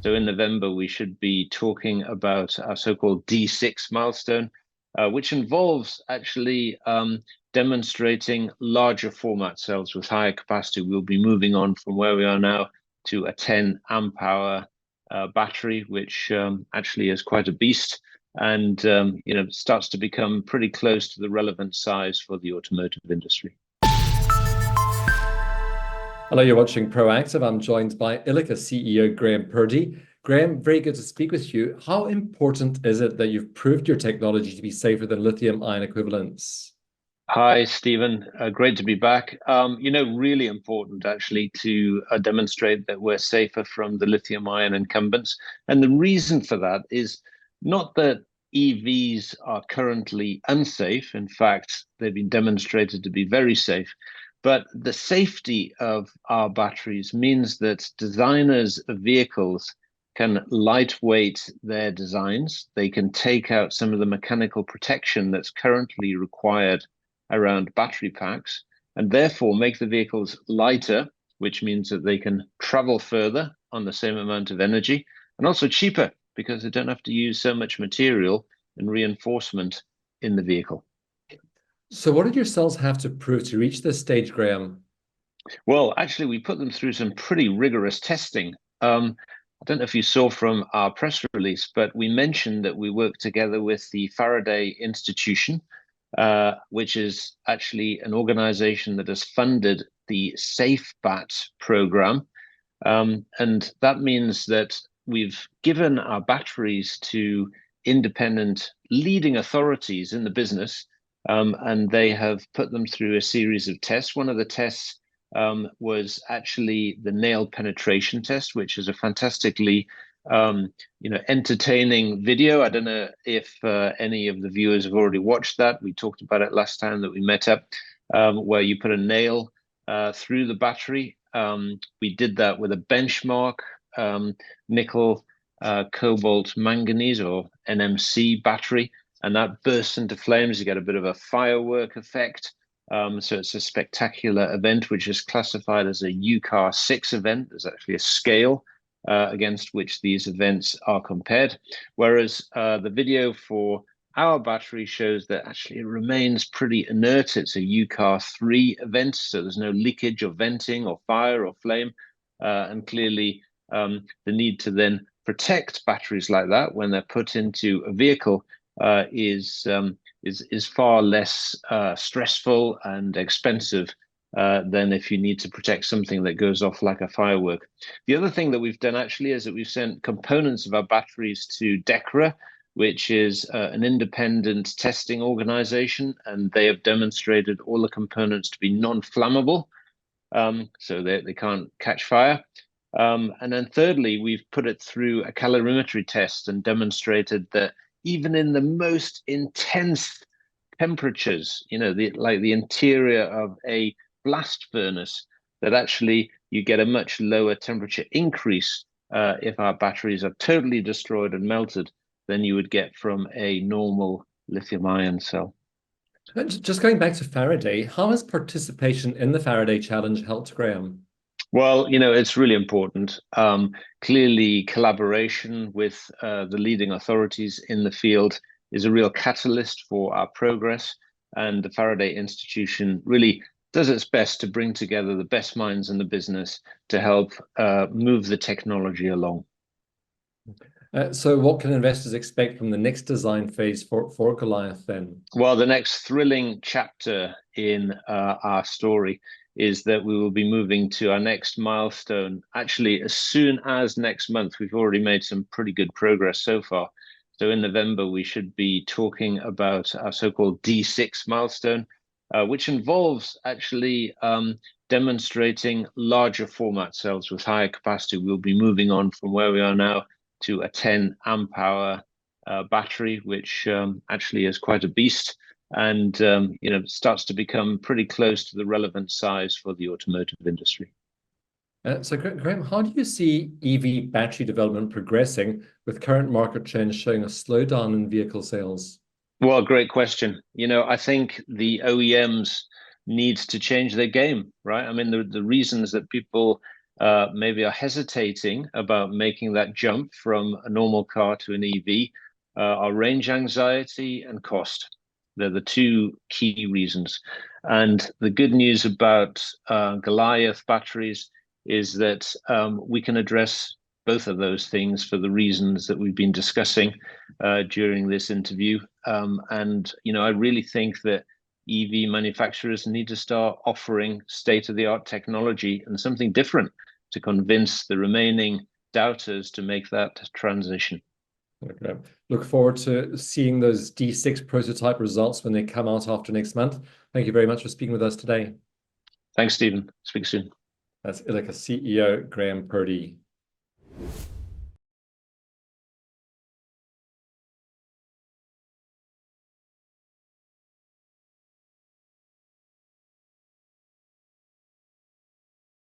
So in November, we should be talking about our so-called D6 milestone, which involves actually demonstrating larger format cells with higher capacity. We'll be moving on from where we are now to a 10 amp hour battery, which actually is quite a beast and starts to become pretty close to the relevant size for the automotive industry. Hello, you're watching Proactive. I'm joined by Ilika CEO Graham Purdy. Graham, very good to speak with you. How important is it that you've proved your technology to be safer than lithium-ion equivalents? Hi, Stephen. Great to be back. Really important actually to demonstrate that we're safer from the lithium-ion incumbents. And the reason for that is not that EVs are currently unsafe. In fact, they've been demonstrated to be very safe. But the safety of our batteries means that designers of vehicles can lightweight their designs. They can take out some of the mechanical protection that's currently required around battery packs and therefore make the vehicles lighter, which means that they can travel further on the same amount of energy and also cheaper because they don't have to use so much material and reinforcement in the vehicle. So what did your cells have to prove to reach this stage, Graham? Well, actually, we put them through some pretty rigorous testing. I don't know if you saw from our press release, but we mentioned that we work together with the Faraday Institution, which is actually an organization that has funded the SafeBat program. And that means that we've given our batteries to independent leading authorities in the business, and they have put them through a series of tests. One of the tests was actually the nail penetration test, which is a fantastically entertaining video. I don't know if any of the viewers have already watched that. We talked about it last time that we met up, where you put a nail through the battery. We did that with a benchmark nickel cobalt manganese or NMC battery, and that bursts into flames. You get a bit of a firework effect. So it's a spectacular event, which is classified as a UCAR 6 event. There's actually a scale against which these events are compared. Whereas the video for our battery shows that actually it remains pretty inert. It's a UCAR 3 event, so there's no leakage or venting or fire or flame. And clearly the need to then protect batteries like that when they're put into a vehicle is far less stressful and expensive than if you need to protect something that goes off like a firework. The other thing that we've done actually is that we've sent components of our batteries to DEKRA, which is an independent testing organization, and they have demonstrated all the components to be non-flammable, so they can't catch fire. And then thirdly, we've put it through a calorimetry test and demonstrated that even in the most intense temperatures, like the interior of a blast furnace, that actually you get a much lower temperature increase if our batteries are totally destroyed and melted than you would get from a normal lithium-ion cell. Just going back to Faraday, how has participation in the Faraday Challenge helped, Graham? Well, it's really important. Clearly, collaboration with the leading authorities in the field is a real catalyst for our progress. And the Faraday Institution really does its best to bring together the best minds in the business to help move the technology along. So what can investors expect from the next design phase for Goliath then? Well, the next thrilling chapter in our story is that we will be moving to our next milestone. Actually, as soon as next month, we've already made some pretty good progress so far. So in November, we should be talking about our so-called D6 milestone, which involves actually demonstrating larger format cells with higher capacity. We'll be moving on from where we are now to a 10 amp hour battery, which actually is quite a beast and starts to become pretty close to the relevant size for the automotive industry. So Graham, how do you see EV battery development progressing with current market trends showing a slowdown in vehicle sales? Well, great question. I think the OEMs need to change their game, right? I mean, the reasons that people maybe are hesitating about making that jump from a normal car to an EV are range anxiety and cost. They're the two key reasons. And the good news about Goliath batteries is that we can address both of those things for the reasons that we've been discussing during this interview. And, I really think that EV manufacturers need to start offering state-of-the-art technology and something different to convince the remaining doubters to make that transition. Okay. Look forward to seeing those D6 prototype results when they come out after next month. Thank you very much for speaking with us today. Thanks, Stephen. Speak soon. That's Ilika CEO Graham Purdy.